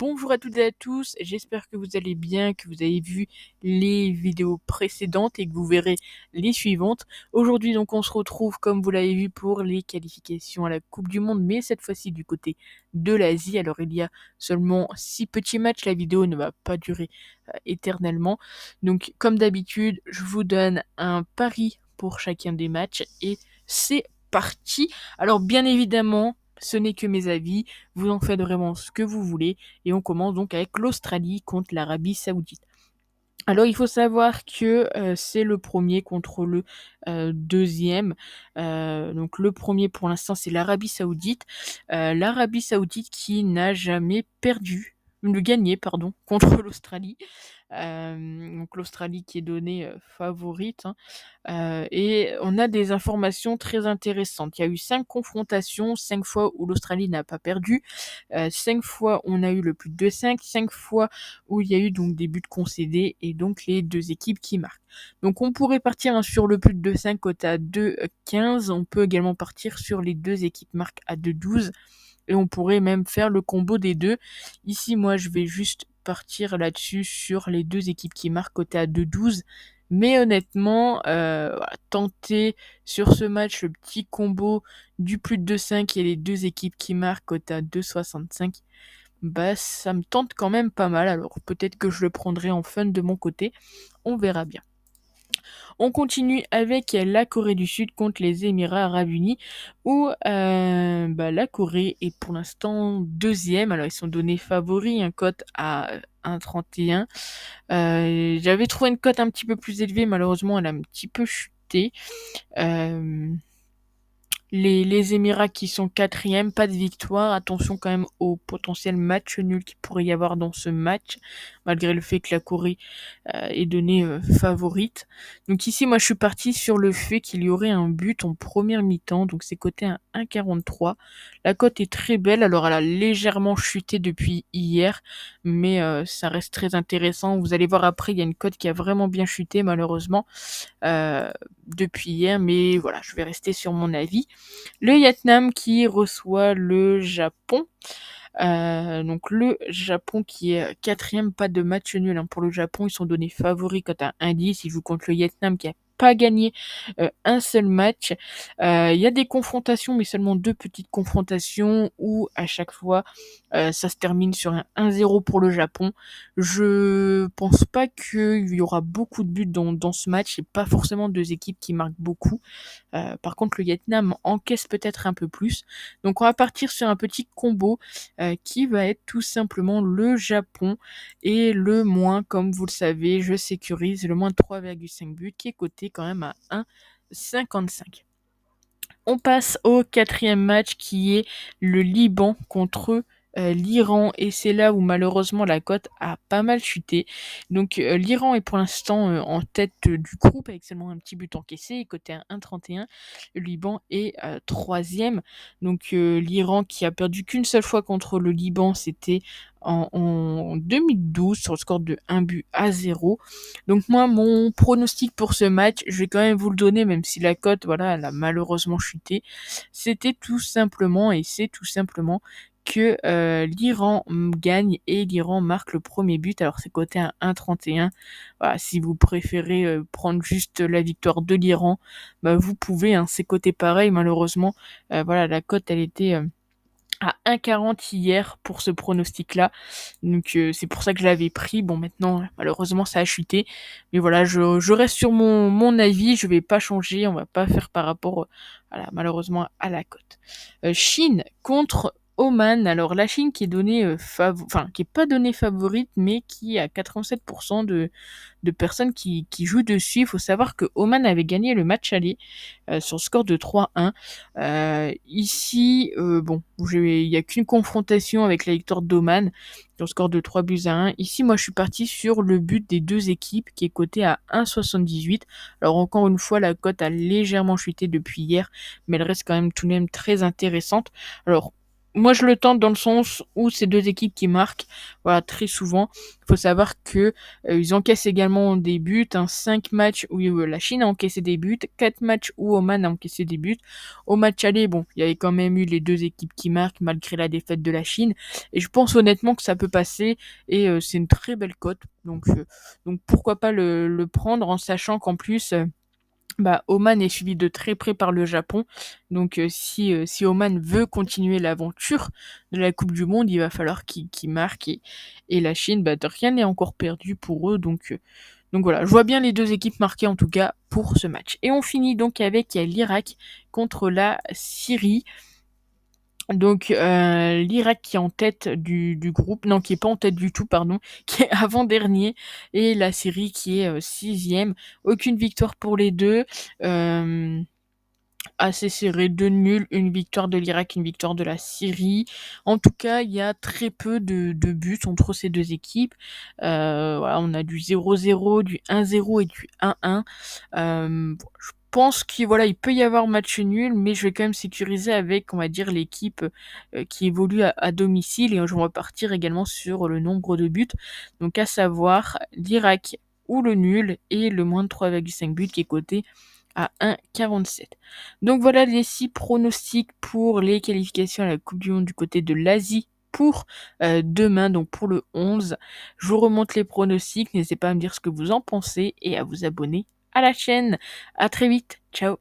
Bonjour à toutes et à tous, j'espère que vous allez bien, que vous avez vu les vidéos précédentes et que vous verrez les suivantes. Aujourd'hui donc on se retrouve comme vous l'avez vu pour les qualifications à la Coupe du Monde, mais cette fois-ci du côté de l'Asie. Alors il y a seulement 6 petits matchs, la vidéo ne va pas durer éternellement. Donc comme d'habitude, je vous donne un pari pour chacun des matchs et c'est parti. Alors bien évidemment, ce n'est que mes avis, vous en faites vraiment ce que vous voulez, et on commence donc avec l'Australie contre l'Arabie Saoudite. Alors il faut savoir que c'est le premier contre le deuxième. Donc le premier pour l'instant c'est l'Arabie Saoudite. L'Arabie Saoudite qui n'a jamais gagné pardon, contre l'Australie. Donc l'Australie qui est donnée favorite, hein. Et on a des informations très intéressantes. Il y a eu 5 confrontations, 5 fois où l'Australie n'a pas perdu, 5 fois on a eu le plus de 5 fois où il y a eu donc des buts concédés et donc les 2 équipes qui marquent. Donc on pourrait partir, hein, sur le plus de 5 cote à 2,15. On peut également partir sur les 2 équipes marquent à 2,12 et on pourrait même faire le combo des deux. Ici, moi, je vais juste partir là-dessus sur les 2 équipes qui marquent côté à 2,12. Mais honnêtement, voilà, tenter sur ce match le petit combo du plus de 5 et les 2 équipes qui marquent côté à 2,65, bah ça me tente quand même pas mal. Alors peut-être que je le prendrai en fun de mon côté, on verra bien. On continue avec la Corée du Sud contre les Émirats Arabes Unis, où la Corée est pour l'instant deuxième. Alors ils sont donnés favoris, un cote à 1,31. J'avais trouvé une cote un petit peu plus élevée, malheureusement elle a un petit peu chuté. Les Émirats qui sont quatrième, pas de victoire. Attention quand même au potentiel match nul qu'il pourrait y avoir dans ce match, malgré le fait que la Corée est donnée favorite. Donc ici, moi, je suis partie sur le fait qu'il y aurait un but en première mi-temps. Donc c'est coté à 1,43. La cote est très belle. Alors elle a légèrement chuté depuis hier, mais ça reste très intéressant. Vous allez voir après, il y a une cote qui a vraiment bien chuté, malheureusement, depuis hier. Mais voilà, je vais rester sur mon avis. Le Vietnam qui reçoit le Japon. Donc le Japon qui est quatrième, pas de match nul, hein. Pour le Japon, ils sont donnés favoris quand à 1,10. Ils jouent contre le Vietnam qui a pas gagné un seul match. Il y a des confrontations, mais seulement 2 petites confrontations où à chaque fois ça se termine sur un 1-0 pour le Japon. Je pense pas qu'il y aura beaucoup de buts dans ce match. C'est pas forcément 2 équipes qui marquent beaucoup. Par contre, le Vietnam encaisse peut-être un peu plus. Donc on va partir sur un petit combo qui va être tout simplement le Japon et le moins, comme vous le savez, je sécurise le moins de 3,5 buts qui est coté quand même à 1,55. On passe au 4e match qui est le Liban contre l'Iran, et c'est là où malheureusement la cote a pas mal chuté. Donc l'Iran est pour l'instant en tête du groupe avec seulement un petit but encaissé, coté à 1,31. Le Liban est 3e. Donc l'Iran qui a perdu qu'une seule fois contre le Liban, c'était en 2012 sur le score de 1-0. Donc moi, mon pronostic pour ce match, je vais quand même vous le donner, même si la cote, voilà, elle a malheureusement chuté. C'est tout simplement que l'Iran gagne et l'Iran marque le premier but. Alors c'est coté à 1,31. Voilà, si vous préférez prendre juste la victoire de l'Iran, bah vous pouvez, hein, c'est coté pareil. Malheureusement, voilà, la cote elle était à 1,40 hier pour ce pronostic-là. Donc c'est pour ça que je l'avais pris. Bon, maintenant, malheureusement, ça a chuté. Mais voilà, je reste sur mon avis. Je vais pas changer. On va pas faire par rapport, malheureusement, à la cote. Chine contre Oman. Alors la Chine qui est donnée qui est pas donnée favorite, mais qui a 87% de personnes qui jouent dessus. Il faut savoir que Oman avait gagné le match aller sur le score de 3-1. Ici, il y a qu'une confrontation avec la victoire d'Oman sur le score de 3-1. Ici, moi, je suis parti sur le but des 2 équipes qui est coté à 1,78. Alors encore une fois, la cote a légèrement chuté depuis hier, mais elle reste quand même tout de même très intéressante. Alors moi, je le tente dans le sens où c'est 2 équipes qui marquent, voilà, très souvent. Il faut savoir que, ils encaissent également des buts, hein, 5 matchs où, la Chine a encaissé des buts, 4 matchs où Oman a encaissé des buts. Au match aller, bon, il y avait quand même eu les 2 équipes qui marquent malgré la défaite de la Chine et je pense honnêtement que ça peut passer et c'est une très belle cote donc pourquoi pas le prendre en sachant qu'en plus, Oman est suivi de très près par le Japon. Donc, si Oman veut continuer l'aventure de la coupe du monde, il va falloir qu'il marque et la Chine, de rien n'est encore perdu pour eux. Donc voilà, je vois bien les 2 équipes marquer en tout cas pour ce match. Et on finit donc avec l'Irak contre la Syrie. Donc l'Irak qui est en tête du groupe, non qui est pas en tête du tout pardon, qui est avant-dernier et la Syrie qui est, 6e. Aucune victoire pour les 2. Assez serré, 2 nuls, une victoire de l'Irak, une victoire de la Syrie. En tout cas, il y a très peu de buts entre ces 2 équipes. Voilà, on a du 0-0, du 1-0 et du 1-1. Bon, je pense qu'il voilà, il peut y avoir match nul, mais je vais quand même sécuriser avec, on va dire, l'équipe, qui évolue à domicile et je vais repartir également sur le nombre de buts. Donc à savoir l'Irak ou le nul et le moins de 3,5 buts qui est coté à 1,47. Donc voilà les 6 pronostics pour les qualifications à la Coupe du Monde du côté de l'Asie pour demain, donc pour le 11. Je vous remonte les pronostics, n'hésitez pas à me dire ce que vous en pensez et à vous abonner à la chaîne. À très vite, ciao.